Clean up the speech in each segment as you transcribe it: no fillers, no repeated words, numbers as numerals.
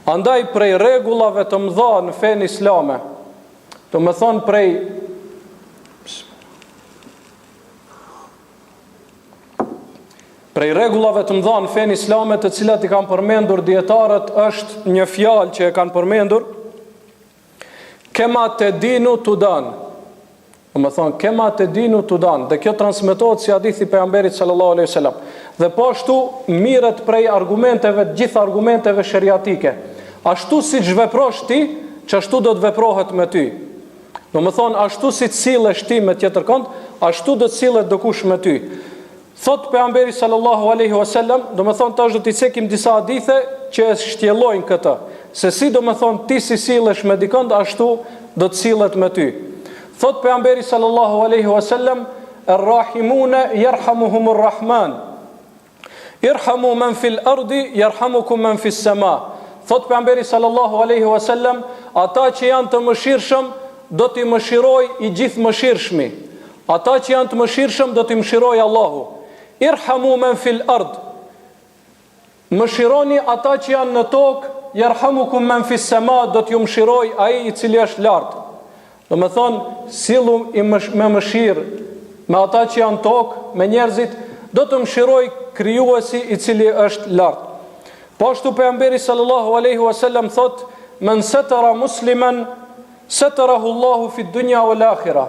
Andaj prej rregullave të mëdha në fenë islame, do të thonë prej rregullave të mëdha në fenë islame, të cilat i kanë përmendur dietarët, është një fjalë që e kanë përmendur, kema te dinu tudan. Do të thonë kema te dinu tudan, dhe kjo transmetohet si hadithi pejgamberit sallallahu alaihi wasallam. Dhe po ashtu mirret prej argumenteve, të gjitha argumenteve sheriatike. Ashtu siç veprosh ti, që ashtu do të veprohet me ty. Do të thonë ashtu si sillesh ti me tjetër kënd, ashtu do të sillet dokush me ty. Thot pejgamberi sallallahu alaihi wasallam, do të thonë tash do t'i cekim disa hadithe që e shtjellojnë këtë, se si do të thonë ti si sillesh me dikënd, ashtu do të sillet me ty. Thot pejgamberi sallallahu alaihi wasallam, "Ar-rahimuna yarhamuhumur rahman. Irhamu man fil ardi yarhamukum man fis sama." Thot pejgamberi sallallahu alaihi wasallam, ata që janë të mëshirshëm do t'i mëshiroj i gjithë mëshirshmi. Ata që janë të mëshirshëm do t'i mëshiroj Allahu. Irhamu man fil ard. Mëshironi ata që janë në tokë, yarhamukum man fis sama, do t'ju mëshiroj ai i cili është lart. Do të thonë, sillu me mëshirë me ata që janë tokë, me njerëzit, do të mëshiroj krijuesi i cili është lart. Po ashtu pejgamberi sallallahu alaihi wasallam thot, "Men satara musliman satarahu Allahu fi dunya wal akhirah."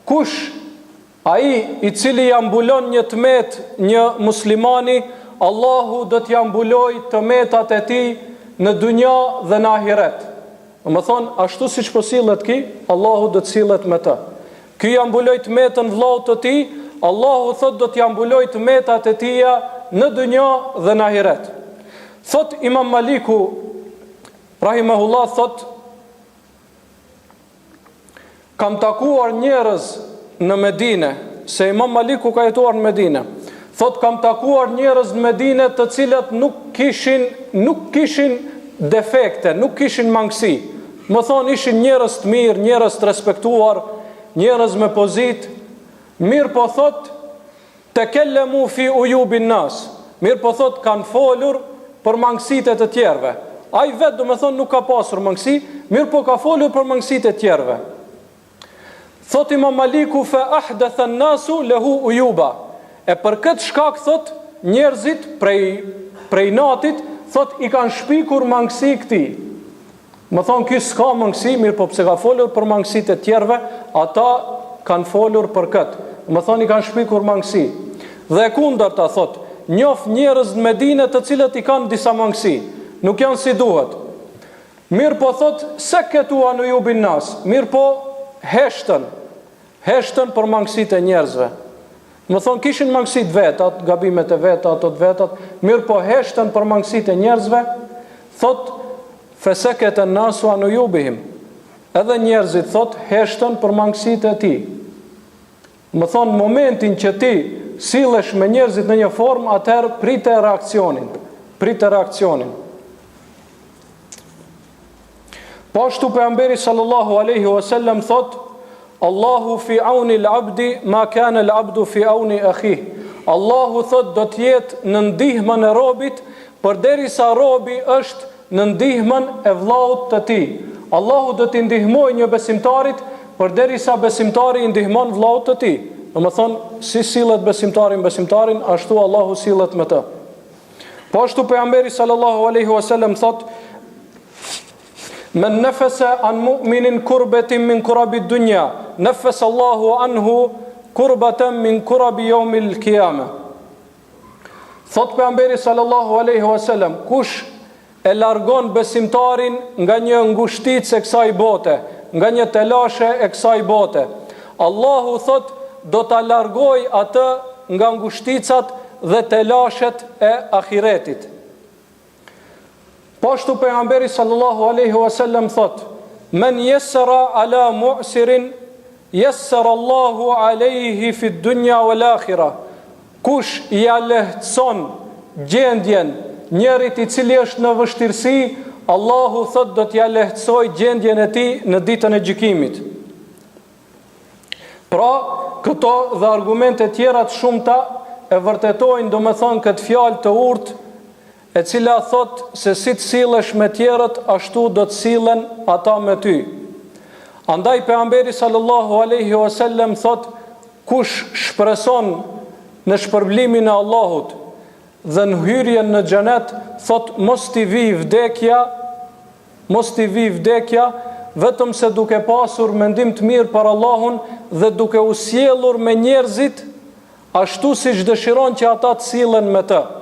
Kush ai i cili ja mbulon një tmet një muslimani, Allahu do t'ja mbuloj tmetat e tij në dunja dhe në ahiret. Do të thonë, ashtu siç po sillet ki, Allahu do të sillet me të. Ky ja mbuloj tmetën vllaut të tij, Allahu thot do t'ja mbuloj tmetat e tija në dunja dhe në ahiret. Thot Imam Maliku rahimahullah, thot, kam takuar njerëz në Medine, se Imam Maliku ka jetuar në Medine. Thot, kam takuar njerëz në Medine të cilët nuk kishin defekte, nuk kishin mangësi. Më thonë, ishin njerëz të mirë, njerëz të respektuar, njerëz me pozit. Mirë po thot, tekellemu fi ujubin nas. Mirë po thot, kanë folur për mangësitë të tjerëve. Ai vetë do me thonë nuk ka pasur mangësi, mirë po ka folur për mangësitë e tjerëve. Thot Imam Maliku, fa ahdatha an-nasu lahu ujuba. E për këtë shkak thot njerëzit prej natit, thot i kanë shpikur mangësi këtij. Më thonë, ky s'ka mangësi, mirë po pse ka folur për mangësitë e tjerëve, ata kanë folur për këtë. Më thonë, i kanë shpikur mangësi. Dhe kundërta thot, njoh njerëz në Medinë të cilët i kanë disa mangësi, nuk janë si duhet. Mirë po thot, se këtu anu ju bin nas, mirë po heshtën për mangësitë e njerëzve. Më thonë, kishin mangësitë vetat, gabimet e veta, ato të vetat, mirë po heshtën për mangësitë e njerëzve, thot, feseket e nasu anu ju bihim. Edhe njerëzit thot, heshtën për mangësitë e ti. Më thonë, momentin që ti sillesh me njerëzit në një formë, atëherë prite reakcionin. Po ashtu pejgamberi sallallahu alaihi wasallam thot, Allahu fi auni al-abdi ma kana al-abdu fi auni akhihi. Allahu thot do të jetë në ndihmën e robit përderisa robi është në ndihmën e vllaut të tij. Allahu do t'i ndihmojë një besimtarit përderisa besimtari i ndihmon vllaut të tij. Domethënë, si sillet besimtarin, ashtu Allahu sillet me të. Po ashtu pejgamberi sallallahu alaihi wasallam thot, men nefesa an mu'minin kurbetin min kurabi dunya, nefesa Allahu anhu kurbatan min kurabi yawmil qiyamah. Thot pejgamberi sallallahu alaihi wasallam, kush e largon besimtarin nga një ngushticë e kësaj bote, nga një telashe e kësaj bote, Allahu thot do ta largoj atë nga ngushticat dhe telashet e ahiretit. Po ashtu pejgamberi sallallahu alaihi wasallam thot, men yassara ala mu'sirin yassara Allahu alaihi fi dunya wal akhirah. Kush ja lehtëson gjendjen njerit i cili është në vështirësi, Allahu thot do t'ja lehtësoj gjendjen e tij në ditën e gjykimit. Pra, këto dhe argumente tjera të shumta e vërtetojnë, do me thonë, këtë fjalë të urtë e cila thot se si të sillesh me tjerët, ashtu do të sillen ata me ty. Andaj pejgamberi sallallahu alaihi wasallam thot, kush shpreson në shpërblimin e Allahut dhe në hyrjen në xhenet, thot mos t'i vi vdekja, vetëm se duke pasur mendim të mirë për Allahun dhe duke u sjellur me njerëzit ashtu siç dëshiron që ata të sillen me të.